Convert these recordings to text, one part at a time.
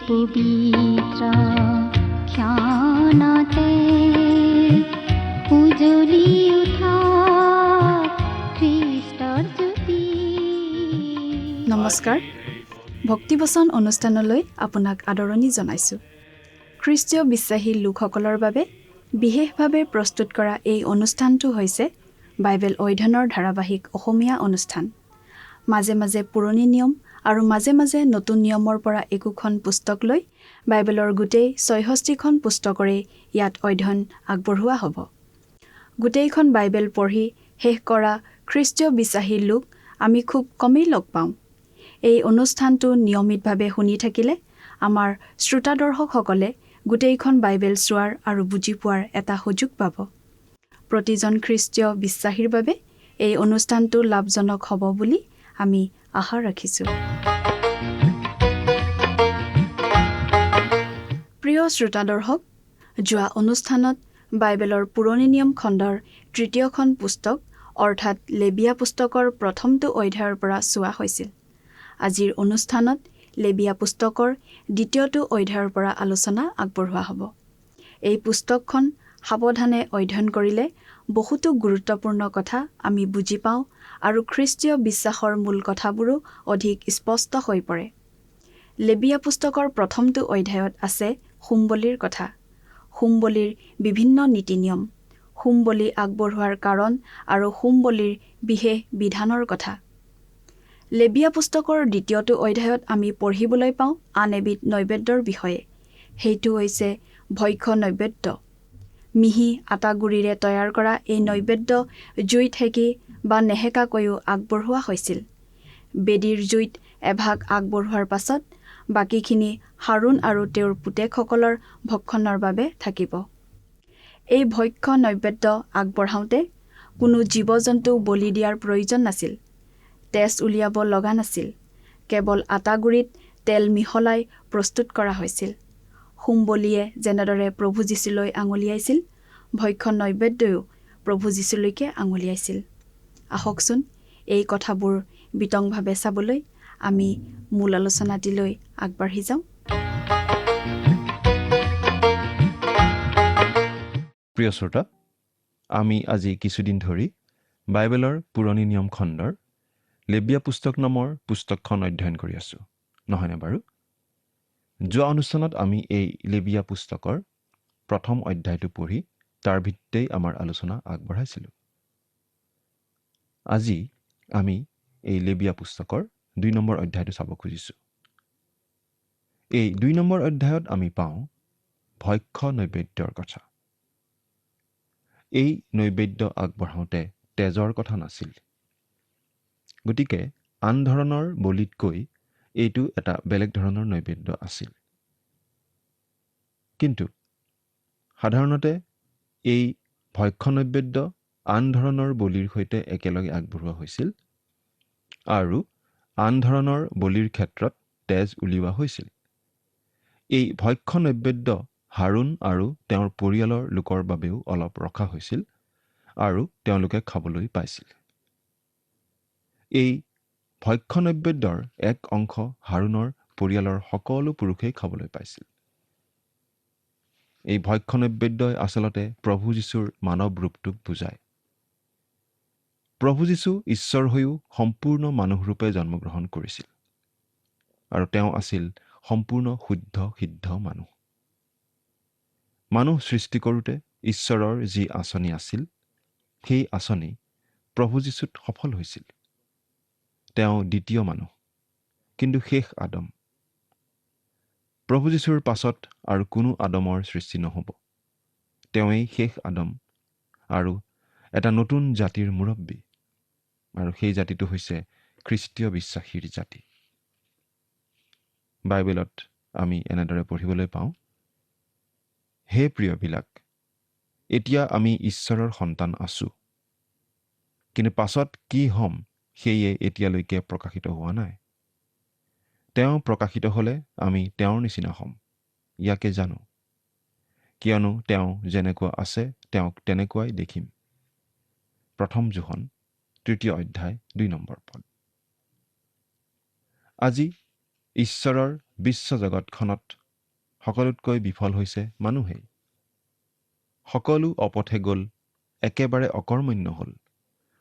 পবিত্ৰ ক্ষণতে উজলি উঠা খ্ৰীষ্টৰ জ্যোতি। নমস্কাৰ, ভক্তিবচন অনুষ্ঠানলৈ আপোনাক আদৰণি জনাইছোঁ। খ্ৰীষ্টীয় বিশ্বাসী লোকসকলৰ বাবে বিশেষভাৱে প্ৰস্তুত কৰা এই অনুষ্ঠানটো হৈছে বাইবেল অধ্যয়নৰ ধাৰাবাহিক অসমীয়া অনুষ্ঠান। মাজে মাজে পুৰণি নিয়ম আৰু মাজে মাজে নতুন নিয়মৰ পৰা একোখন পুস্তক লৈ বাইবেলৰ গোটেই ৬৬খন পুস্তকৰে ইয়াত অধ্যয়ন আগবঢ়োৱা হ'ব। গোটেইখন বাইবেল পঢ়ি শেষ কৰা খ্ৰীষ্টীয় বিশ্বাসী লোক আমি খুব কমেই লগ পাওঁ। এই অনুষ্ঠানটো নিয়মিতভাৱে শুনি থাকিলে আমাৰ শ্ৰোতাদৰ্শকসকলে গোটেইখন বাইবেল চোৱাৰ আৰু বুজি পোৱাৰ এটা সুযোগ পাব। প্ৰতিজন খ্ৰীষ্টীয় বিশ্বাসীৰ বাবে এই অনুষ্ঠানটো লাভজনক হ'ব বুলি আমি আশা ৰাখিছোঁ। প্ৰিয় শ্ৰোতাদৰ্শক, যোৱা অনুষ্ঠানত বাইবেলৰ পুৰণি নিয়ম খণ্ডৰ ৩খন পুস্তক অৰ্থাৎ লেবিয়া পুস্তকৰ প্ৰথমটো অধ্যায়ৰ পৰা চোৱা হৈছিল। আজিৰ অনুষ্ঠানত লেবিয়া পুস্তকৰ ২য়টো অধ্যায়ৰ পৰা আলোচনা আগবঢ়োৱা হ'ব। এই পুস্তকখন সাৱধানে অধ্যয়ন কৰিলে বহুতো গুৰুত্বপূৰ্ণ কথা আমি বুজি পাওঁ আৰু খ্ৰীষ্টীয় বিশ্বাসৰ মূল কথাবোৰো অধিক স্পষ্ট হৈ পৰে। লেবিয়া পুস্তকৰ প্ৰথমটো অধ্যায়ত আছে হোম বলিৰ কথা, হোম বলিৰ বিভিন্ন নীতি নিয়ম, হোম বলি আগবঢ়োৱাৰ কাৰণ আৰু হোম বলিৰ বিশেষ বিধানৰ কথা। লেবিয়া পুস্তকৰ ২য়টো অধ্যায়ত আমি পঢ়িবলৈ পাওঁ আন এবিধ নৈবেদ্যৰ বিষয়ে। সেইটো হৈছে ভক্ষ্য নৈবেদ্য। মিহি আটাগুৰিৰে তৈয়াৰ কৰা এই নৈবেদ্য জুইত সেকি বা নেহেকাকৈও আগবঢ়োৱা হৈছিল। বেদীৰ জুইত এভাগ আগবঢ়োৱাৰ পাছত বাকীখিনি হাৰুণ আৰু তেওঁৰ পুতেকসকলৰ ভক্ষণৰ বাবে থাকিব। এই ভক্ষ্য নৈবেদ্য আগবঢ়াওঁতে কোনো জীৱ-জন্তু বলি দিয়াৰ প্ৰয়োজন নাছিল। তেজ উলিয়াব লগা নাছিল। কেৱল আটাগুৰিত তেল মিহলাই প্ৰস্তুত কৰা হৈছিল। হোম বলিয়ে যেনেদৰে প্ৰভু যীশুলৈ আঙুলিয়াইছিল, ভক্ষ্য নৈবেদ্যও প্ৰভু যীশুলৈকে আঙুলিয়াইছিল। আহকচোন এই কথাবোৰ বিতংভাৱে চাবলৈ আমি মূল আলোচনাটিলৈ আগবাঢ়ি যাওঁ। প্ৰিয় শ্ৰোতা, আমি আজি কিছুদিন ধৰি বাইবেলৰ পুৰণি নিয়ম খণ্ডৰ লেবিয়া পুস্তক নামৰ পুস্তকখন অধ্যয়ন কৰি আছোঁ, নহয়নে বাৰু? যোৱা অনুষ্ঠানত আমি এই লেবিয়া পুস্তকৰ প্ৰথম অধ্যায়টো পঢ়ি তাৰ ভিত্তিতেই আমাৰ আলোচনা আগবঢ়াইছিলোঁ। আজি আমি এই লেবিয়া পুস্তকৰ ২ নম্বৰ অধ্যায়টো চাব খুজিছোঁ। এই ২ নম্বৰ অধ্যায়ত আমি পাওঁ ভক্ষ্য নৈবেদ্যৰ কথা। এই নৈবেদ্য আগবঢ়াওঁতে তেজৰ কথা নাছিল। গতিকে আন ধৰণৰ বলিতকৈ এইটো এটা বেলেগ ধৰণৰ নৈবেদ্য আছিল। কিন্তু সাধাৰণতে এই ভক্ষ্য নৈবেদ্য আন ধৰণৰ বলিৰ সৈতে একেলগে আগবঢ়োৱা হৈছিল আৰু আন ধৰণৰ বলিৰ ক্ষেত্ৰত তেজ উলিওৱা হৈছিল। এই ভক্ষ্য নৈবেদ্য হাৰুণ আৰু তেওঁৰ পৰিয়ালৰ লোকৰ বাবেও অলপ ৰখা হৈছিল আৰু তেওঁলোকে খাবলৈ পাইছিল। এই ভক্ষ্য নৈবেদ্যৰ এক অংশ হাৰুণৰ পৰিয়ালৰ সকলো পুৰুষেই খাবলৈ পাইছিল। এই ভক্ষ্য নৈবেদ্যই আচলতে প্ৰভু যীশুৰ মানৱ ৰূপটোক বুজায়। প্ৰভু যীশু ঈশ্বৰ হৈও সম্পূৰ্ণ মানুহৰূপে জন্মগ্ৰহণ কৰিছিল আৰু তেওঁ আছিল সম্পূৰ্ণ শুদ্ধ সিদ্ধ মানুহ। মানুহ সৃষ্টি কৰোঁতে ঈশ্বৰৰ যি আঁচনি আছিল, সেই আঁচনি প্ৰভু যীশুত সফল হৈছিল। তেওঁ দ্বিতীয় মানুহ, কিন্তু শেষ আদম। প্ৰভু যীশুৰ পাছত আৰু কোনো আদমৰ সৃষ্টি নহ'ব। তেওঁৱেই শেষ আদম আৰু এটা নতুন জাতিৰ মুৰব্বী, আৰু সেই জাতিটো হৈছে খ্ৰীষ্টীয় বিশ্বাসীৰ জাতি। বাইবেলত আমি এনেদৰে পঢ়িবলৈ পাওঁ, হে প্ৰিয়বিলাক, এতিয়া আমি ঈশ্বৰৰ সন্তান আছোঁ, কিন্তু পাছত কি হ'ম সেয়ে এতিয়ালৈকে প্ৰকাশিত হোৱা নাই। তেওঁ প্ৰকাশিত হ'লে আমি তেওঁৰ নিচিনা হ'ম, ইয়াকে জানো, কিয়নো তেওঁ যেনেকুৱা আছে তেওঁক তেনেকুৱাই দেখিম। প্ৰথম যোহন ৩ অধ্যায় ২ নম্বৰ পদ। আজি ঈশ্বৰৰ বিশ্বজগতখনত সকলোতকৈ বিফল হৈছে মানুহেই। সকলো অপথে গ'ল, একেবাৰে অকৰ্মণ্য হ'ল,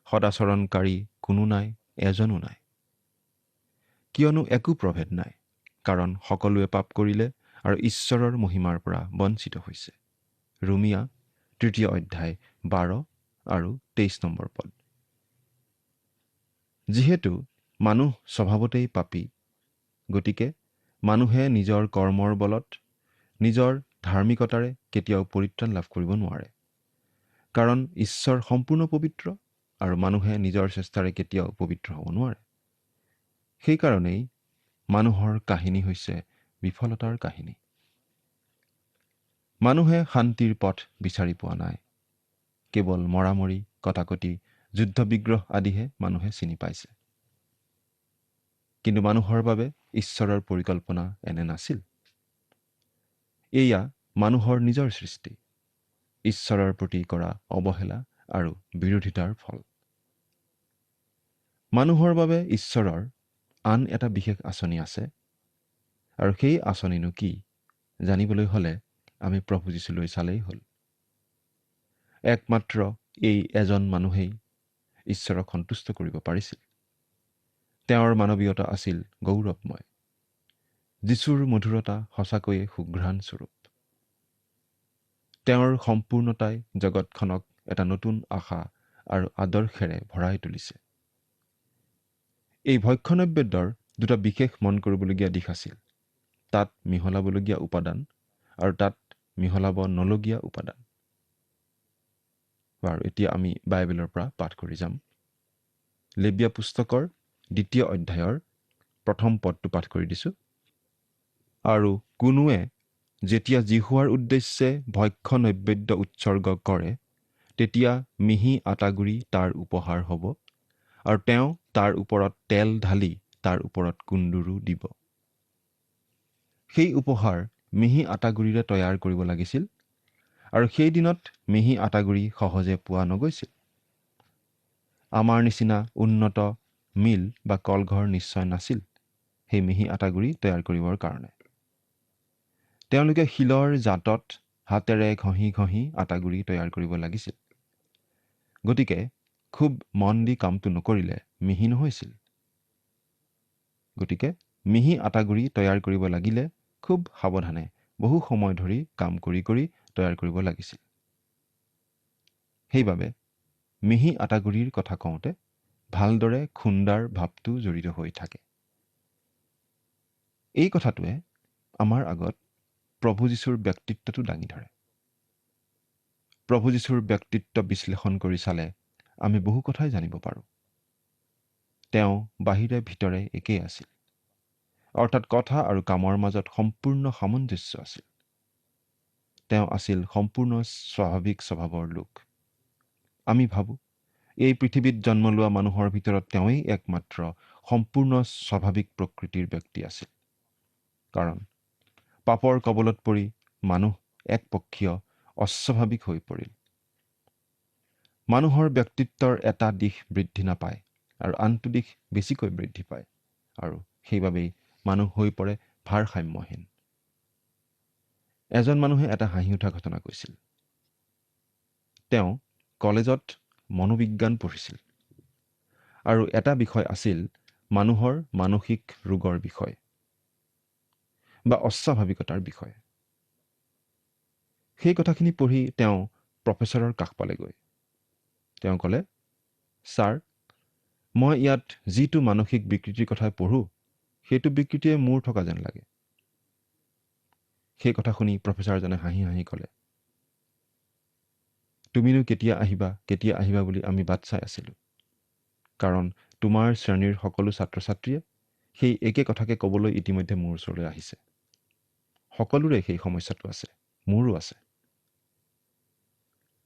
সদাচৰণকাৰী কোনো নাই, এজনো নাই। কিয়নো একো প্ৰভেদ নাই, কাৰণ সকলোৱে পাপ কৰিলে আৰু ঈশ্বৰৰ মহিমাৰ পৰা বঞ্চিত হৈছে। ৰোমিয়া 3 অধ্যায় 12 আৰু 23 নম্বৰ পদ। যিহেতু মানুহ স্বভাৱতেই পাপী, গতিকে মানুহে নিজৰ কৰ্মৰ বলত, নিজৰ ধাৰ্মিকতাৰে কেতিয়াও পৰিত্ৰাণ লাভ কৰিব নোৱাৰে। কাৰণ ঈশ্বৰ সম্পূৰ্ণ পবিত্ৰ আৰু মানুহে নিজৰ চেষ্টাৰে কেতিয়াও পবিত্ৰ হ'ব নোৱাৰে। সেইকাৰণেই মানুহৰ কাহিনী হৈছে বিফলতাৰ কাহিনী। মানুহে শান্তিৰ পথ বিচাৰি পোৱা নাই। কেৱল মৰামৰি, কটাকটি, যুদ্ধ বিগ্ৰহ আদিহে মানুহে চিনি পাইছে। কিন্তু মানুহৰ বাবে ঈশ্বৰৰ পৰিকল্পনা এনে নাছিল। এয়া মানুহৰ নিজৰ সৃষ্টি, ঈশ্বৰৰ প্ৰতি কৰা অৱহেলা আৰু বিৰোধিতাৰ ফল। মানুহৰ বাবে ঈশ্বৰৰ আন এটা বিশেষ আঁচনি আছে, আৰু সেই আঁচনিনো কি জানিবলৈ হ'লে আমি প্ৰভু যীশুলৈ চালেই হ'ল। একমাত্ৰ এই এজন মানুহেই ঈশ্বৰক সন্তুষ্ট কৰিব পাৰিছিল। তেওঁৰ মানৱীয়তা আছিল গৌৰৱময়। যীশুৰ মধুৰতা সঁচাকৈয়ে সুঘ্ৰাণ স্বৰূপ। তেওঁৰ সম্পূৰ্ণতাই জগতখনক এটা নতুন আশা আৰু আদৰ্শেৰে ভৰাই তুলিছে। এই ভক্ষণনৈবেদ্যৰ দুটা বিশেষ মন কৰিবলগীয়া দিশ আছিল। তাত মিহলাবলগীয়া উপাদান আৰু তাত মিহলাব নলগীয়া উপাদান। বাৰু এতিয়া আমি বাইবেলৰ পৰা পাঠ কৰি যাম। লেবিয়া পুস্তকৰ 2 অধ্যায়ৰ 1 পদটো পাঠ কৰি দিছোঁ। আৰু কোনোৱে যেতিয়া জিহুৱাৰ উদ্দেশ্যে ভক্ষ্য নৈবেদ্য উৎসৰ্গ কৰে, তেতিয়া মিহি আটাগুৰি তাৰ উপহাৰ হ'ব, আৰু তেওঁ তাৰ ওপৰত তেল ঢালি তাৰ ওপৰত কুন্দুৰু দিব। সেই উপহাৰ মিহি আটাগুৰিৰে তৈয়াৰ কৰিব লাগিছিল, আৰু সেই দিনত মিহি আটাগুৰি সহজে পোৱা নগৈছিল। আমাৰ নিচিনা উন্নত মিল বা কলঘৰ নিশ্চয় নাছিল সেই মিহি আটাগুৰি তৈয়াৰ কৰিবৰ কাৰণে। তেওঁলোকে শিলৰ জাঁটত হাতেৰে ঘঁহি ঘঁহি আটাগুৰি তৈয়াৰ কৰিব লাগিছিল। গতিকে খুব মন দি কামটো নকৰিলে মিহি নহৈছিল। গতিকে মিহি আটাগুৰি তৈয়াৰ কৰিব লাগিলে খুব সাৱধানে বহু সময় ধৰি কাম কৰি কৰি তৈয়াৰ কৰিব লাগিছিল। সেইবাবে মিহি আটাগুৰিৰ কথা কওঁতে ভালদৰে খুন্দাৰ ভাৱটো জড়িত হৈ থাকে। এই কথাটোৱে আমাৰ আগত প্ৰভু যীশুৰ ব্যক্তিত্বটো দাঙি ধৰে। প্ৰভু যীশুৰ ব্যক্তিত্ব বিশ্লেষণ কৰি চালে আমি বহু কথাই জানিব পাৰোঁ। তেওঁ বাহিৰে ভিতৰে একেই আছিল, অৰ্থাৎ কথা আৰু কামৰ মাজত সম্পূৰ্ণ সামঞ্জস্য আছিল। তেওঁ আছিল সম্পূৰ্ণ স্বাভাৱিক স্বভাৱৰ লোক। আমি ভাবোঁ এই পৃথিৱীত জন্ম লোৱা মানুহৰ ভিতৰত তেওঁই একমাত্ৰ সম্পূৰ্ণ স্বাভাৱিক প্ৰকৃতিৰ ব্যক্তি আছিল। কাৰণ পাপৰ কবলত পৰি মানুহ একপক্ষীয় অস্বাভাৱিক হৈ পৰিল। মানুহৰ ব্যক্তিত্বৰ এটা দিশ বৃদ্ধি নাপায় আৰু আনটো দিশ বেছিকৈ বৃদ্ধি পায়, আৰু সেইবাবেই মানুহ হৈ পৰে ভাৰসাম্যহীন। এজন মানুহে এটা হাঁহি উঠা ঘটনা কৈছিল। তেওঁ কলেজত মনোবিজ্ঞান পঢ়িছিল, আৰু এটা বিষয় আছিল মানুহৰ মানসিক ৰোগৰ বিষয় বা অস্বাভাৱিকতাৰ বিষয়। সেই কথাখিনি পঢ়ি তেওঁ প্ৰফেচৰৰ কাষ পালেগৈ। তেওঁ ক'লে, ছাৰ, মই ইয়াত যিটো মানসিক বিকৃতিৰ কথা পঢ়োঁ, সেইটো বিকৃতিয়ে মোৰ থকা যেন লাগে। সেই কথা শুনি প্ৰফেচাৰজনে হাঁহি হাঁহি ক'লে, তুমিনো কেতিয়া আহিবা বুলি আমি বাট চাই আছিলোঁ। কাৰণ তোমাৰ শ্ৰেণীৰ সকলো ছাত্ৰ ছাত্ৰীয়ে সেই একে কথাকে ক'বলৈ ইতিমধ্যে মোৰ ওচৰলৈ আহিছে। সকলোৰে সেই সমস্যাটো আছে, মোৰো আছে।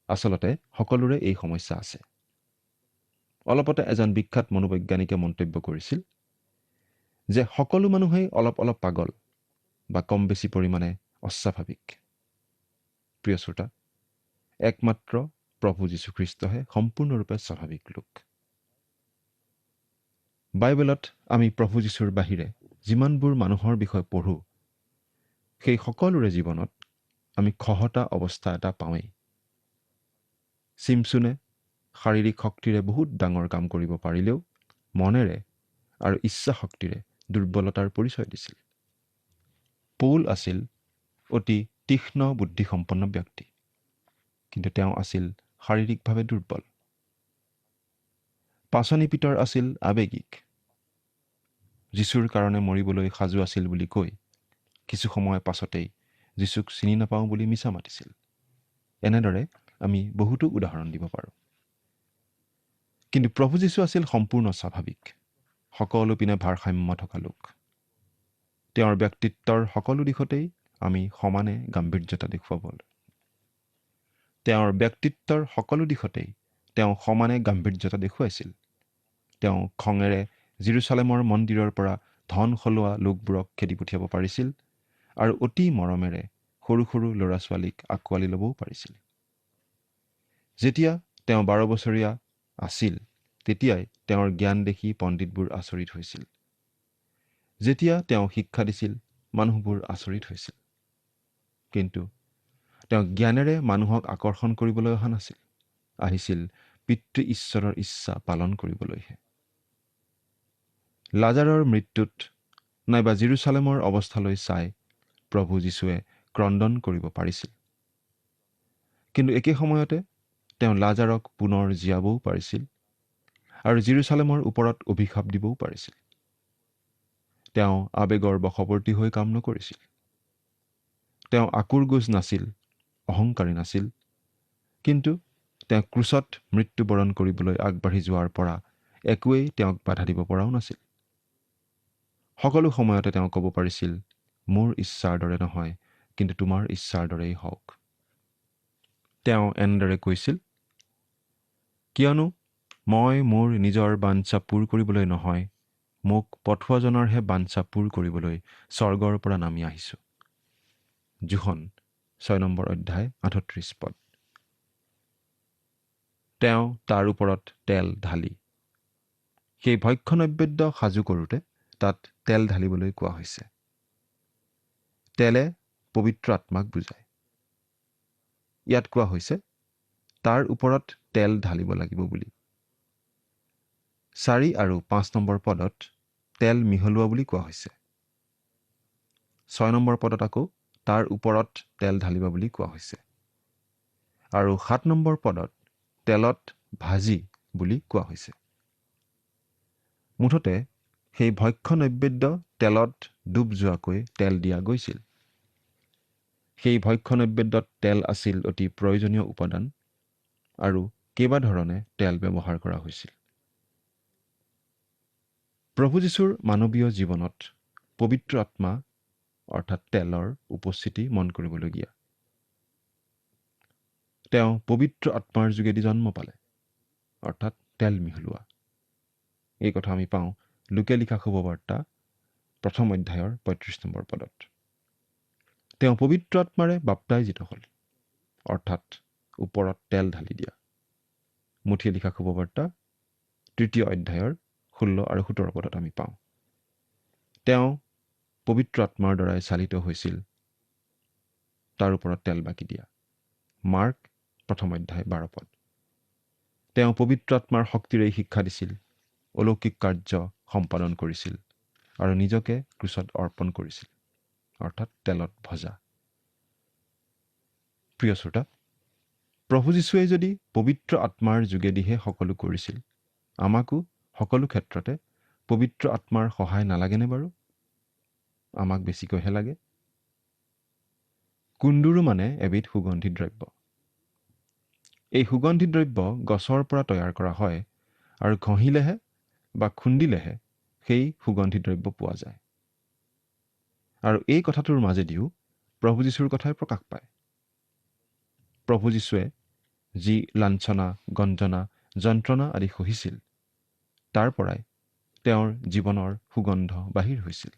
আচলতে সকলোৰে এই সমস্যা আছে। অলপতে এজন বিখ্যাত মনোবৈজ্ঞানিকে মন্তব্য কৰিছিল যে সকলো মানুহেই অলপ অলপ পাগল বা কম বেছি পৰিমাণে অস্বাভাৱিক। প্ৰিয় শ্ৰোতা, একমাত্ৰ প্ৰভু যীশুখ্ৰীষ্টহে সম্পূৰ্ণৰূপে স্বাভাৱিক লোক। বাইবেলত আমি প্ৰভু যীশুৰ বাহিৰে যিমানবোৰ মানুহৰ বিষয়ে পঢ়োঁ, সেই সকলোৰে জীৱনত আমি খহটা অৱস্থা এটা পাওঁৱেই। চিমচোনে শাৰীৰিক শক্তিৰে বহুত ডাঙৰ কাম কৰিব পাৰিলেও মনেৰে আৰু ইচ্ছা শক্তিৰে দুৰ্বলতাৰ পৰিচয় দিছিল। পৌল আছিল অতি তীক্ষ্ণ বুদ্ধিসম্পন্ন ব্যক্তি, কিন্তু তেওঁ আছিল শাৰীৰিকভাৱে দুৰ্বল। পাচনি পিতৰ আছিল আৱেগিক। যীশুৰ কাৰণে মৰিবলৈ সাজু আছিল বুলি কৈ কিছু সময় পাছতেই যীশুক চিনি নাপাওঁ বুলি মিছা মাতিছিল। এনেদৰে আমি বহুতো উদাহৰণ দিব পাৰোঁ। কিন্তু প্ৰভু যীশু আছিল সম্পূৰ্ণ স্বাভাৱিক, সকলো পিনে ভাৰসাম্য থকা লোক। তেওঁৰ ব্যক্তিত্বৰ সকলো দিশতেই আমি সমানে গাম্ভীৰ্যতা দেখুৱাব। তেওঁৰ ব্যক্তিত্বৰ সকলো দিশতেই তেওঁ সমানে গাম্ভীৰ্যতা দেখুৱাইছিল। তেওঁ খঙেৰে জেৰুচালেমৰ মন্দিৰৰ পৰা ধন সলোৱা লোকবোৰক খেদি পঠিয়াব পাৰিছিল আৰু অতি মৰমেৰে সৰু সৰু ল'ৰা ছোৱালীক আঁকোৱালি ল'বও পাৰিছিল। যেতিয়া তেওঁ 12 বছৰীয়া আছিল, তেতিয়াই তেওঁৰ জ্ঞান দেখি পণ্ডিতবোৰ আচৰিত হৈছিল। যেতিয়া তেওঁ শিক্ষা দিছিল, মানুহবোৰ আচৰিত হৈছিল। কিন্তু তেওঁ জ্ঞানেৰে মানুহক আকৰ্ষণ কৰিবলৈ অহা নাছিল, আহিছিল পিতৃ ঈশ্বৰৰ ইচ্ছা পালন কৰিবলৈহে। লাজাৰৰ মৃত্যুত নাইবা জেৰুচালেমৰ অৱস্থালৈ চাই প্ৰভু যীশুৱে ক্ৰন্দন কৰিব পাৰিছিল। কিন্তু একে সময়তে তেওঁ লাজাৰক পুনৰ জীয়াবও পাৰিছিল আৰু জেৰুচালেমৰ ওপৰত অভিশাপ দিবও পাৰিছিল। তেওঁ আৱেগৰ বশৱৰ্তী হৈ কাম নকৰিছিল। তেওঁ আকুৰগোজ নাছিল, অহংকাৰী নাছিল, কিন্তু তেওঁ ক্ৰুচত মৃত্যুবৰণ কৰিবলৈ আগবাঢ়ি যোৱাৰ পৰা একোৱেই তেওঁক বাধা দিব পৰাও নাছিল। সকলো সময়তে তেওঁ ক'ব পাৰিছিল, মোৰ ইচ্ছাৰ দৰে নহয়, কিন্তু তোমাৰ ইচ্ছাৰ দৰেই হওক। তেওঁ এনেদৰে কৈছিল, কিয়নো মই মোৰ নিজৰ বাঞ্ছা পূৰ কৰিবলৈ নহয়, মোক পঠোৱাজনৰহে বাঞ্ছা পূৰ কৰিবলৈ স্বৰ্গৰ পৰা নামি আহিছোঁ। যোহন 6 নম্বৰ অধ্যায় 38 পদ। তেওঁ তাৰ ওপৰত তেল ঢালি, সেই ভক্ষ্য নৈবেদ্য সাজু কৰোঁতে তাত তেল ঢালিবলৈ কোৱা হৈছে। তেলে পবিত্ৰ আত্মাক বুজায়। ইয়াত কোৱা হৈছে তাৰ ওপৰত তেল ঢালিব লাগিব বুলি। 4 আৰু 5 নম্বৰ পদত তেল মিহলোৱা বুলি কোৱা হৈছে। 6 নম্বৰ পদত আকৌ তাৰ ওপৰত তেল ঢালিবা বুলি কোৱা হৈছে। আৰু 7 নম্বৰ পদত তেলত ভাজি বুলি কোৱা হৈছে। মুঠতে সেই ভক্ষ্য নৈবেদ্য তেলত ডুব যোৱাকৈ তেল দিয়া গৈছিল। সেই ভক্ষ্য নৈবেদ্যত তেল আছিল অতি প্ৰয়োজনীয় উপাদান আৰু কেইবা ধৰণে তেল ব্যৱহাৰ কৰা হৈছিল। প্ৰভু যীশুৰ মানৱীয় জীৱনত পবিত্ৰ আত্মা অৰ্থাৎ তেলৰ উপস্থিতি মন কৰিবলগীয়া। তেওঁ পবিত্ৰ আত্মাৰ যোগেদি জন্ম পালে, অৰ্থাৎ তেল মিহলোৱা। এই কথা আমি পাওঁ লুকে লিখা শুভবাৰ্তা 1 অধ্যায়ৰ 35 নম্বৰ পদত। তেওঁ পবিত্ৰ আত্মাৰে বাপ্তাইজিত হ'ল, অৰ্থাৎ ওপৰত তেল ঢালি দিয়া। মুঠিয়ে লিখা শুভবাৰ্তা 3 অধ্যায়ৰ 16 আৰু 17 পদত আমি পাওঁ। তেওঁ পবিত্ৰ আত্মাৰ দ্বাৰাই চালিত হৈছিল, তাৰ ওপৰত তেল বাকি দিয়া। মাৰ্ক 1 অধ্যায় 12 পদ। তেওঁ পবিত্ৰ আত্মাৰ শক্তিৰে শিক্ষা দিছিল, অলৌকিক কাৰ্য সম্পাদন কৰিছিল আৰু নিজকে ক্ৰুচত অৰ্পণ কৰিছিল, অৰ্থাৎ তেলত ভজা। প্ৰিয় শ্ৰোতা, প্ৰভু যীশুৱে যদি পবিত্ৰ আত্মাৰ যোগেদিহে সকলো কৰিছিল, আমাকো সকলো ক্ষেত্ৰতে পবিত্ৰ আত্মাৰ সহায় নালাগেনে বাৰু? আমাক বেছিকৈহে লাগে। কুন্দুৰু মানে এবিধ সুগন্ধি দ্ৰব্য। এই সুগন্ধি দ্ৰব্য গছৰ পৰা তৈয়াৰ কৰা হয় আৰু ঘঁহিলেহে বা খুন্দিলেহে সেই সুগন্ধি দ্ৰব্য পোৱা যায়। আৰু এই কথাটোৰ মাজেদিও প্ৰভু যীশুৰ কথাই প্ৰকাশ পায়। প্ৰভু যীশুৱে যি লাঞ্ছনা, গঞ্জনা, যন্ত্ৰণা আদি সহিছিল, তাৰ পৰাই তেওঁৰ জীৱনৰ সুগন্ধ বাহিৰ হৈছিল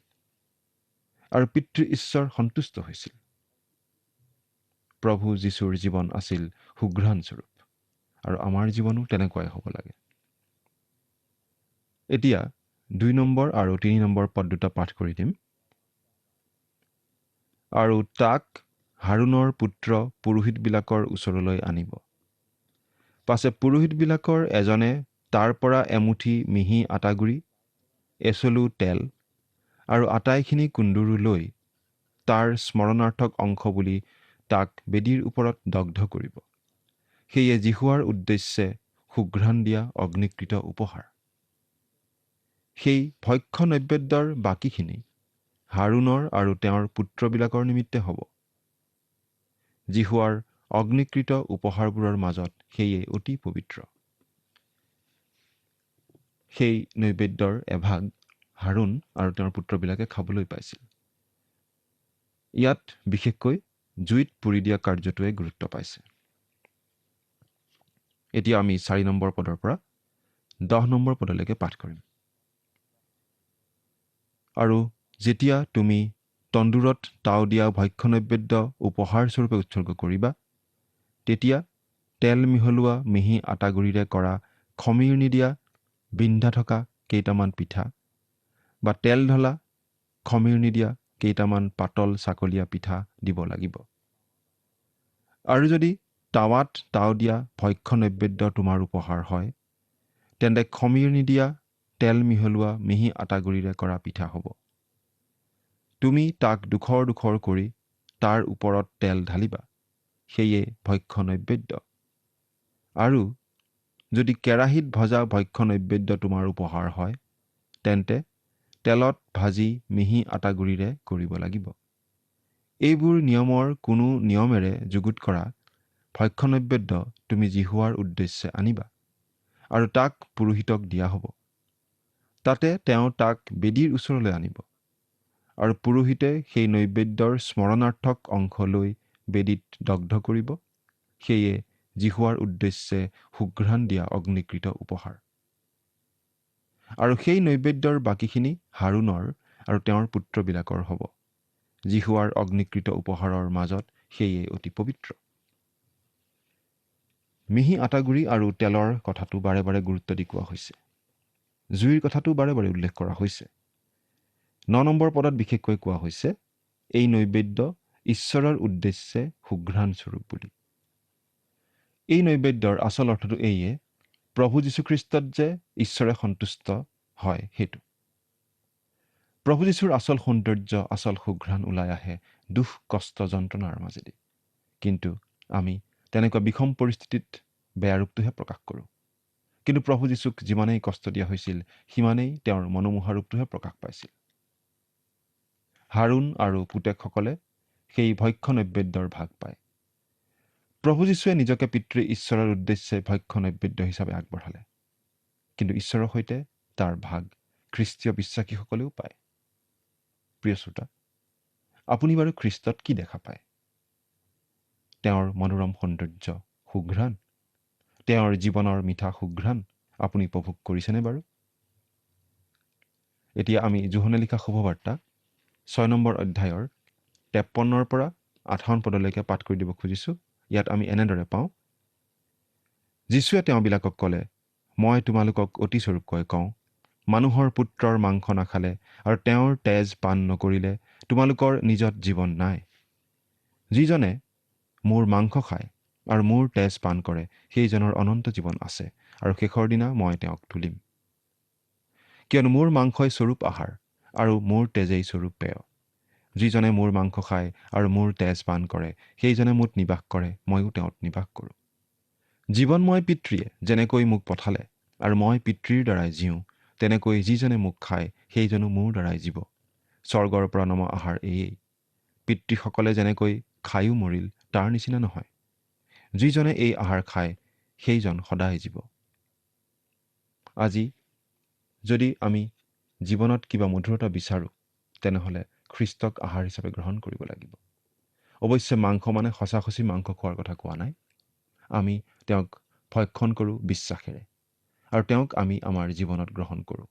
আৰু পিতৃ ঈশ্বৰ সন্তুষ্ট হৈছিল। প্ৰভু যীশুৰ জীৱন আছিল সুঘ্ৰাণস্বৰূপ আৰু আমাৰ জীৱনো তেনেকুৱাই হ'ব লাগে। এতিয়া 2 নম্বৰ আৰু 3 নম্বৰ পদ দুটা পাঠ কৰি দিম। আৰু তাক হাৰুণৰ পুত্ৰ পুৰোহিতবিলাকৰ ওচৰলৈ আনিব। পাছে পুৰোহিতবিলাকৰ এজনে তাৰ পৰা এমুঠি মিহি আটাগুৰি, এচলু তেল আৰু আটাইখিনি কুন্দুৰু লৈ তাৰ স্মৰণাৰ্থক অংশ বুলি তাক বেদীৰ ওপৰত দগ্ধ কৰিব। সেয়ে যীশুৱাৰ উদ্দেশ্যে সুঘ্ৰাণ দিয়া অগ্নিকৃত উপহাৰ। সেই ভক্ষ্য নৈবেদ্যৰ বাকীখিনি হাৰুণৰ আৰু তেওঁৰ পুত্ৰবিলাকৰ নিমিত্তে হ'ব। যীশুৱাৰ অগ্নিকৃত উপহাৰবোৰৰ মাজত সেয়ে অতি পবিত্ৰ। সেই নৈবেদ্যৰ এভাগ হাৰুণ আৰু তেওঁৰ পুত্ৰবিলাকে খাবলৈ পাইছিল। ইয়াত বিশেষকৈ জুইত পুৰি দিয়া কাৰ্যটোৱে গুৰুত্ব পাইছে। এতিয়া আমি 4 নম্বৰ পদৰ পৰা 10 নম্বৰ পদলৈকে পাঠ কৰিম। আৰু যেতিয়া তুমি তন্দুৰত তাও দিয়া ভক্ষ্য নৈবেদ্য উপহাৰস্বৰূপে উৎসৰ্গ কৰিবা, তেতিয়া তেল মিহলোৱা মিহি আটাগুৰিৰে কৰা খমিৰ নিদিয়া বিন্ধা থকা কেইটামান পিঠা বা তেল ঢলা খমিৰ নিদিয়া কেইটামান পাতল চাকলীয়া পিঠা দিব লাগিব। আৰু যদি টাৱাত তাও দিয়া ভক্ষ্য নৈবেদ্য তোমাৰ উপহাৰ হয়, তেন্তে খমিৰ নিদিয়া তেল মিহলোৱা মিহি আটাগুৰিৰে কৰা পিঠা হ'ব। তুমি তাক দুখৰ দুখৰ কৰি তাৰ ওপৰত তেল ঢালিবা, সেয়ে ভক্ষ্য নৈবেদ্য। আৰু যদি কেৰাহীত ভজা ভক্ষ্য নৈবেদ্য তোমাৰ উপহাৰ হয়, তেন্তে তেলত ভাজি মিহি আটাগুৰিৰে কৰিব লাগিব। এইবোৰ নিয়মৰ কোনো নিয়মেৰে যুগুত কৰা ভক্ষ্য নৈবেদ্য তুমি যীশুৱাৰ উদ্দেশ্যে আনিবা আৰু তাক পুৰোহিতক দিয়া হ'ব। তাতে তেওঁ তাক বেদীৰ ওচৰলৈ আনিব আৰু পুৰোহিতে সেই নৈবেদ্যৰ স্মৰণাৰ্থক অংশ লৈ বেদীত দগ্ধ কৰিব। সেয়ে যীশুৱাৰ উদ্দেশ্যে সুঘ্ৰাণ দিয়া অগ্নিকৃত উপহাৰ। আৰু সেই নৈবেদ্যৰ বাকীখিনি হাৰুণৰ আৰু তেওঁৰ পুত্ৰবিলাকৰ হ'ব। যীশুৱাৰ অগ্নিকৃত উপহাৰৰ মাজত সেয়ে অতি পবিত্ৰ। মিহি আটাগুৰি আৰু তেলৰ কথাটো বাৰে বাৰে গুৰুত্ব দি কোৱা হৈছে। জুইৰ কথাটো বাৰে বাৰে উল্লেখ কৰা হৈছে। 9 নম্বৰ পদত বিশেষকৈ কোৱা হৈছে, এই নৈবেদ্য ঈশ্বৰৰ উদ্দেশ্যে সুঘ্ৰাণ স্বৰূপ বুলি। এই নৈবেদ্যৰ আচল অৰ্থটো এইয়ে, প্ৰভু যীশুখ্ৰীষ্টত যে ঈশ্বৰে সন্তুষ্ট হয় সেইটো। প্ৰভু যীশুৰ আচল সৌন্দৰ্য, আচল সুঘ্ৰাণ ওলাই আহে দুখ, কষ্ট, যন্ত্ৰণাৰ মাজেদি। কিন্তু আমি তেনেকুৱা বিষম পৰিস্থিতিত বেয়া ৰূপটোহে প্ৰকাশ কৰোঁ। কিন্তু প্ৰভু যীশুক যিমানেই কষ্ট দিয়া হৈছিল, সিমানেই তেওঁৰ মনোমোহা ৰূপটোহে প্ৰকাশ পাইছিল। হাৰুণ আৰু পুতেকসকলে সেই ভক্ষ্য নৈবেদ্যৰ ভাগ পায়। প্ৰভু যীশুৱে নিজকে পিতৃ ঈশ্বৰৰ উদ্দেশ্যে ভক্ষ্য নৈবেদ্য হিচাপে আগবঢ়ালে। কিন্তু ঈশ্বৰৰ সৈতে তাৰ ভাগ খ্ৰীষ্টীয় বিশ্বাসীসকলেও পায়। প্ৰিয় শ্ৰোতা, আপুনি বাৰু খ্ৰীষ্টত কি দেখা পায়? তেওঁৰ মনোৰম সৌন্দৰ্য, সুঘ্ৰাণ, তেওঁৰ জীৱনৰ মিঠা সুঘ্ৰাণ আপুনি উপভোগ কৰিছেনে বাৰু? এতিয়া আমি যোহনে লিখা শুভবাৰ্তা 6 নম্বৰ অধ্যায়ৰ 53 পৰা 58 পদলৈকে পাঠ কৰি দিব খুজিছোঁ। ইয়াত আমি এনেদৰে পাওঁ, যীশুৱে তেওঁবিলাকক ক'লে, মই তোমালোকক অতি স্বৰূপকৈ কওঁ, মানুহৰ পুত্ৰৰ মাংস নাখালে আৰু তেওঁৰ তেজ পান নকৰিলে তোমালোকৰ নিজত জীৱন নাই। যিজনে মোৰ মাংস খায় আৰু মোৰ তেজ পান কৰে, সেইজনৰ অনন্ত জীৱন আছে, আৰু শেষৰ দিনা মই তেওঁক তুলিম। কিয়নো মোৰ মাংসই স্বৰূপ আহাৰ আৰু মোৰ তেজেই স্বৰূপ পেয়। যিজনে মোৰ মাংস খায় আৰু মোৰ তেজ পান কৰে, সেইজনে মোত নিবাস কৰে, ময়ো তেওঁত নিবাস কৰোঁ। জীৱনময় পিতৃয়ে যেনেকৈ মোক পঠালে আৰু মই পিতৃৰ দ্বাৰাই জীওঁ, তেনেকৈ যিজনে মোক খায় সেইজনো মোৰ দ্বাৰাই জীৱ। স্বৰ্গৰ পৰা নমা আহাৰ এয়েই। পিতৃসকলে যেনেকৈ খায়ো মৰিল, তাৰ নিচিনা নহয়। যিজনে এই আহাৰ খায় সেইজন সদায় জীৱ। আজি যদি আমি জীৱনত কিবা মধুৰতা বিচাৰোঁ, তেনেহ'লে খ্ৰীষ্টক আহাৰ হিচাপে গ্ৰহণ কৰিব লাগিব। অৱশ্যে মাংস মানে সঁচাসঁচি মাংস খোৱাৰ কথা কোৱা নাই। আমি তেওঁক ভক্ষণ কৰোঁ বিশ্বাসেৰে, আৰু তেওঁক আমি আমাৰ জীৱনত গ্ৰহণ কৰোঁ।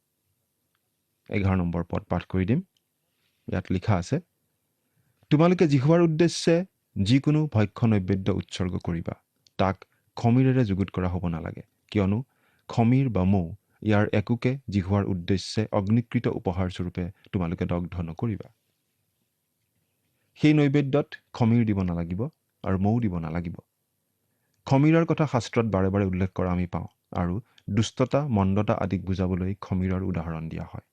11 নম্বৰ পদ পাঠ কৰি দিম। ইয়াত লিখা আছে, তোমালোকে যীশুৱাৰ উদ্দেশ্যে যিকোনো ভক্ষ্য নৈবেদ্য উৎসৰ্গ কৰিবা, তাক খমিৰেৰে যুগুত কৰা হ'ব নালাগে, কিয়নো খমিৰ বা মৌ ইয়াৰ একোকে জিহুৱাৰ উদ্দেশ্যে অগ্নিকৃত উপহাৰ স্বৰূপে তোমালোকে দগ্ধ নকৰিবা। সেই নৈবেদ্যত খমীৰ দিব নালাগিব আৰু মৌ দিব নালাগিব। খমীৰৰ কথা শাস্ত্ৰত বাৰে বাৰে উল্লেখ কৰা আমি পাওঁ আৰু দুষ্টতা মন্দতা আদিক বুজাবলৈ খমীৰৰ উদাহৰণ দিয়া হয়।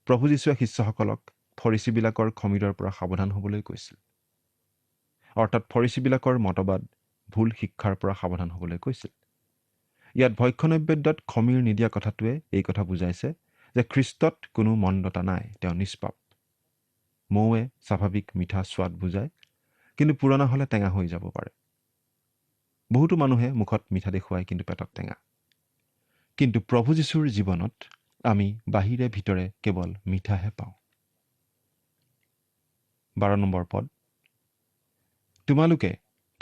প্ৰভু যীশুৱে শিষ্যসকলক ফৰিচীবিলাকৰ খমীৰৰ পৰা সাৱধান হ'বলৈ কৈছিল, অৰ্থাৎ ফৰিচীবিলাকৰ মতবাদ ভুল শিক্ষাৰ পৰা সাৱধান হ'বলৈ কৈছিল। ইয়াত ভক্ষ্য নৈবেদ্যত খমীৰ নিদিয়া কথাটোৱে এই কথা বুজাইছে যে খ্ৰীষ্টত কোনো মন্দতা নাই, তেওঁ নিষ্পাপ। মৌৱে স্বাভাৱিক মিঠা সোৱাদ বুজায়, কিন্তু পুৰণা হ'লে টেঙা হৈ যাব পাৰে। বহুতো মানুহে মুখত মিঠা দেখুৱায় কিন্তু পেটত টেঙা। কিন্তু প্ৰভু যীশুৰ জীৱনত আমি বাহিৰে ভিতৰে কেৱল মিঠাহে পাওঁ। 12 নম্বৰ পদ, তোমালোকে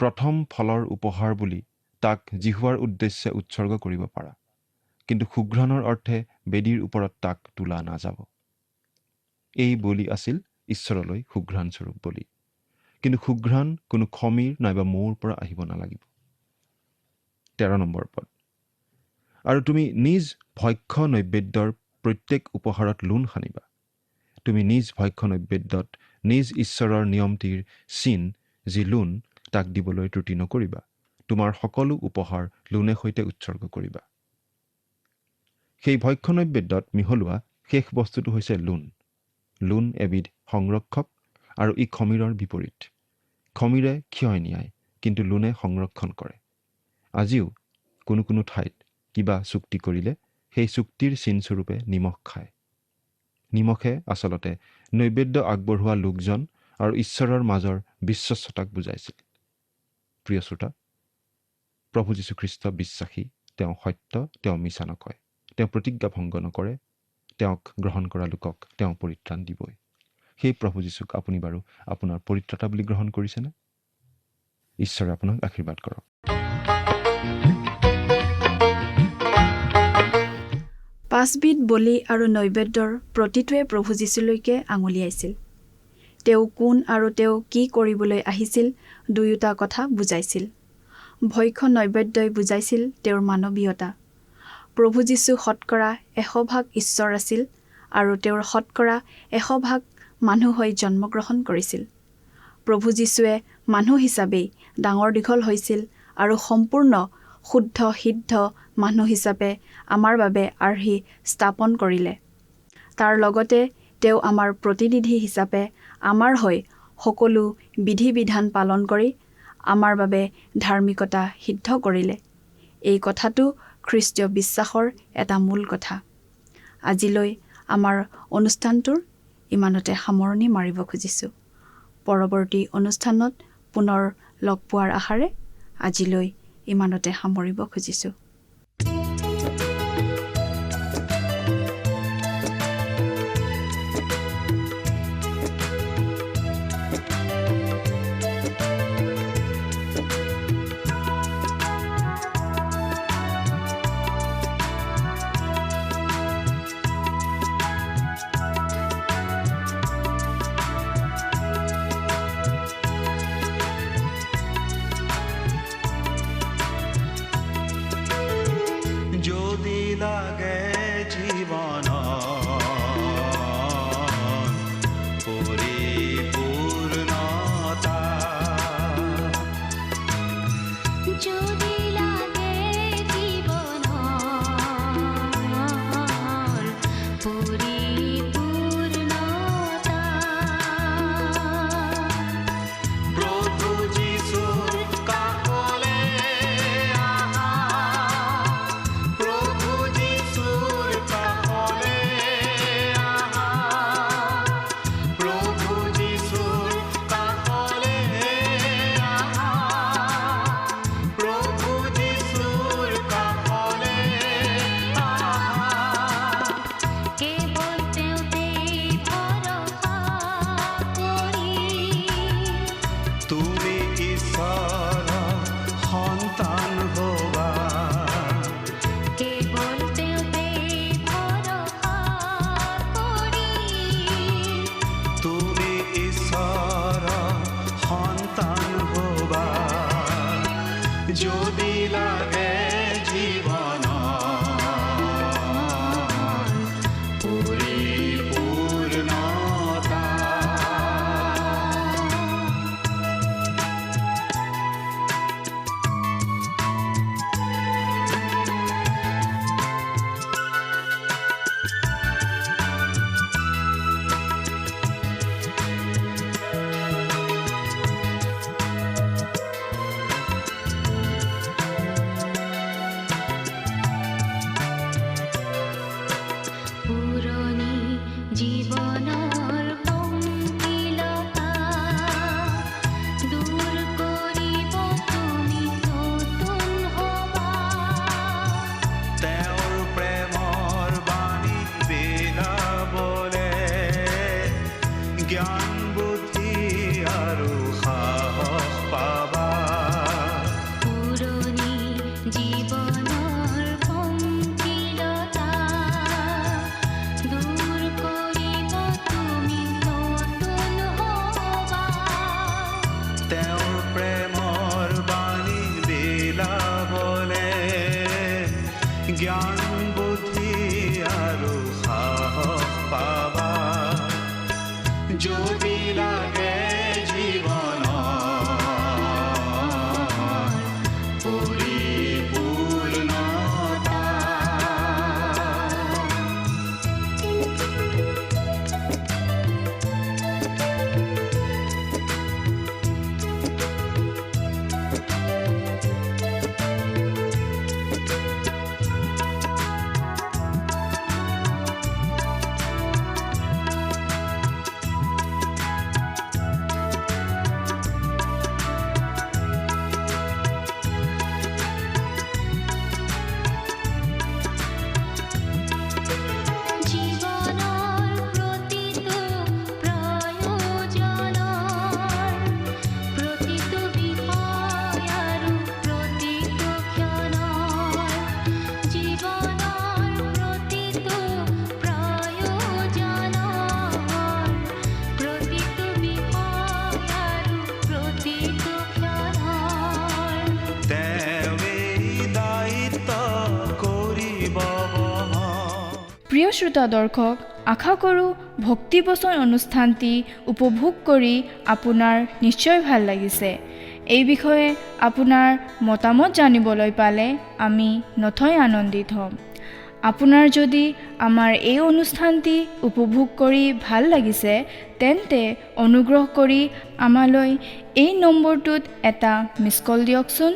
প্ৰথম ফলৰ উপহাৰ বুলি তাক জিহুৱাৰ উদ্দেশ্যে উৎসৰ্গ কৰিব পাৰা, কিন্তু সুঘ্ৰাণৰ অৰ্থে বেদীৰ ওপৰত তাক তোলা নাযাব। এই বলি আছিল ঈশ্বৰলৈ সুঘ্ৰাণস্বৰূপ বলি, কিন্তু সুঘ্ৰাণ কোনো খমীৰ নাইবা মৌৰ পৰা আহিব নালাগিব। 13 নম্বৰ পদ, আৰু তুমি নিজ ভক্ষ্য নৈবেদ্যৰ প্ৰত্যেক উপহাৰত লোণ সানিবা। তুমি নিজ ভক্ষ্য নৈবেদ্যত নিজ ঈশ্বৰৰ নিয়মটিৰ চিন যি লোণ তাক দিবলৈ ত্ৰুটি নকৰিবা। তোমাৰ সকলো উপহাৰ লোণে সৈতে উৎসৰ্গ কৰিবা। সেই ভক্ষ্য নৈবেদ্যত মিহলোৱা শেষ বস্তুটো হৈছে লোণ। লোণ এবিধ সংৰক্ষক আৰু ই খমীৰৰ বিপৰীত। খমীৰে ক্ষয় নিয়ায়, কিন্তু লোণে সংৰক্ষণ কৰে। আজিও কোনো কোনো ঠাইত কিবা চুক্তি কৰিলে সেই চুক্তিৰ চিনস্বৰূপে নিমখ খায়। নিমখে আচলতে নৈবেদ্য আগবঢ়োৱা লোকজন আৰু ঈশ্বৰৰ মাজৰ বিশ্বস্ততাক বুজাইছিল। প্ৰিয় শ্ৰোতা, প্ৰভু যীশুখ্ৰীষ্ট বিশ্বাসী, তেওঁ সত্য, তেওঁ মিছা নকয়, তেওঁ প্ৰতিজ্ঞা ভংগ নকৰে, তেওঁক গ্ৰহণ কৰা লোকক তেওঁ পৰিত্ৰাণ দিবই। সেই প্ৰভু যীশুক আপুনি বাৰু আপোনাৰ পৰিত্ৰাতা বুলি গ্ৰহণ কৰিছেনে? ঈশ্বৰে আপোনাক আশীৰ্বাদ কৰক। পাঁচবিধ বলি আৰু নৈবেদ্যৰ প্ৰতিটোৱে প্ৰভু যীশুলৈকে আঙুলিয়াইছিল। তেওঁ কোন আৰু তেওঁ কি কৰিবলৈ আহিছিল দুয়োটা কথা বুজাইছিল। ভক্ষ্য নৈবেদ্যই বুজাইছিল তেওঁৰ মানৱীয়তা। প্ৰভু যীশু শতকৰা 100% ঈশ্বৰ আছিল আৰু তেওঁৰ শতকৰা 100% মানুহ হৈ জন্মগ্ৰহণ কৰিছিল। প্ৰভু যীশুৱে মানুহ হিচাপেই ডাঙৰ দীঘল হৈছিল আৰু সম্পূৰ্ণ শুদ্ধ সিদ্ধ মানুহ হিচাপে আমাৰ বাবে আৰ্হি স্থাপন কৰিলে। তাৰ লগতে তেওঁ আমাৰ প্ৰতিনিধি হিচাপে আমাৰ হৈ সকলো বিধি বিধান পালন কৰি আমাৰ বাবে ধাৰ্মিকতা সিদ্ধ কৰিলে। এই কথাটো খ্ৰীষ্টীয় বিশ্বাসৰ এটা মূল কথা। আজিলৈ আমাৰ অনুষ্ঠানটোৰ ইমানতে সামৰণি মাৰিব খুজিছোঁ। পৰৱৰ্তী অনুষ্ঠানত পুনৰ লগ পোৱাৰ আশাৰে আজিলৈ ইমানতে সামৰিব খুজিছোঁ। যদি লাগে জীবন পরিপূর্ণতা, যদি লাগে জীবন পরিপূর্ণতা, প্রভু যিশুর কাকলে আহা, প্রভু যিশুর কাকলে আহা, প্রভু যিশুর কাকলে আহা, প্রভু যিশুর কাকলে আহা। কেবল তেওতেই ভরসা করি, তুমি ঈশ্বৰ সন্তান হবা, কেবল তেওতেই ভৰসা কৰি, তুমি ঈশ্বৰ সন্তান হবা। যদি লাগে জীৱন জ্ঞান বুদ্ধি আৰু সাহস পাবা যদি লাগে প্ৰিয় শ্ৰোতা দৰ্শক, আশা কৰোঁ ভক্তিবচন অনুষ্ঠানটি উপভোগ কৰি আপোনাৰ নিশ্চয় ভাল লাগিছে। এই বিষয়ে আপোনাৰ মতামত জানিবলৈ পালে আমি নথৈ আনন্দিত হ'ম। আপোনাৰ যদি আমাৰ এই অনুষ্ঠানটি উপভোগ কৰি ভাল লাগিছে তেন্তে অনুগ্ৰহ কৰি আমালৈ এই নম্বৰটোত এটা মিছ কল দিয়কচোন।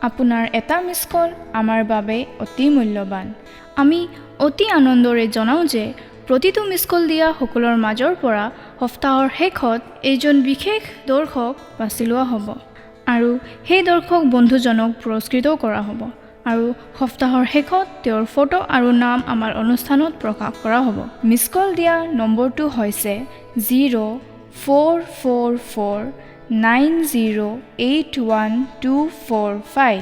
আপোনাৰ এটা মিছ কল আমাৰ বাবে অতি মূল্যৱান। আমি অতি আনন্দৰে জনাওঁ যে প্ৰতিটো মিছ কল দিয়া সকলৰ মাজৰ পৰা সপ্তাহৰ শেষত এজন বিশেষ দৰ্শক বাছি লোৱা হ'ব আৰু সেই দৰ্শক বন্ধুজনক পুৰস্কৃতও কৰা হ'ব আৰু সপ্তাহৰ শেষত তেওঁৰ ফটো আৰু নাম আমাৰ অনুষ্ঠানত প্ৰকাশ কৰা হ'ব। মিছ কল দিয়া নম্বৰটো হৈছে 0444908125।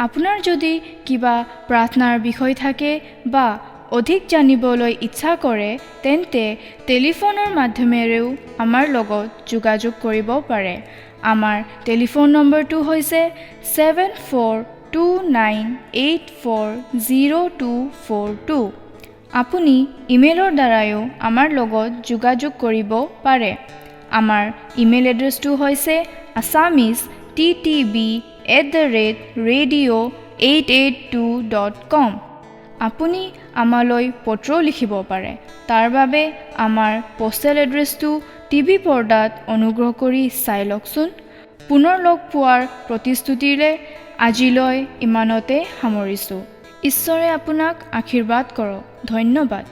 আপোনাৰ যদি কিবা প্ৰাৰ্থনাৰ বিষয় থাকে বা অধিক জানিবলৈ ইচ্ছা কৰে তেন্তে টেলিফোনৰ মাধ্যমেৰেও আমাৰ লগত যোগাযোগ কৰিব পাৰে। আমাৰ টেলিফোন নম্বৰটো হৈছে 7429840242। আপুনি ইমেইলৰ দ্বাৰাও আমাৰ লগত যোগাযোগ কৰিব পাৰে। আমাৰ ইমেইল এড্ৰেছটো হৈছে assamese@radio882.com। আপুনি আমালৈ পত্ৰ লিখিব পাৰে। তাৰ বাবে আমাৰ পোষ্টেল এড্ৰেছটো টিভি পৰ্দাত অনুগ্ৰহ কৰি চাই লওকচোন। পুনৰ লগ পোৱাৰ প্ৰতিশ্ৰুতিৰে আজিলৈ ইমানতে সামৰিছোঁ। ঈশ্বৰে আপোনাক আশীৰ্বাদ কৰক। ধন্যবাদ।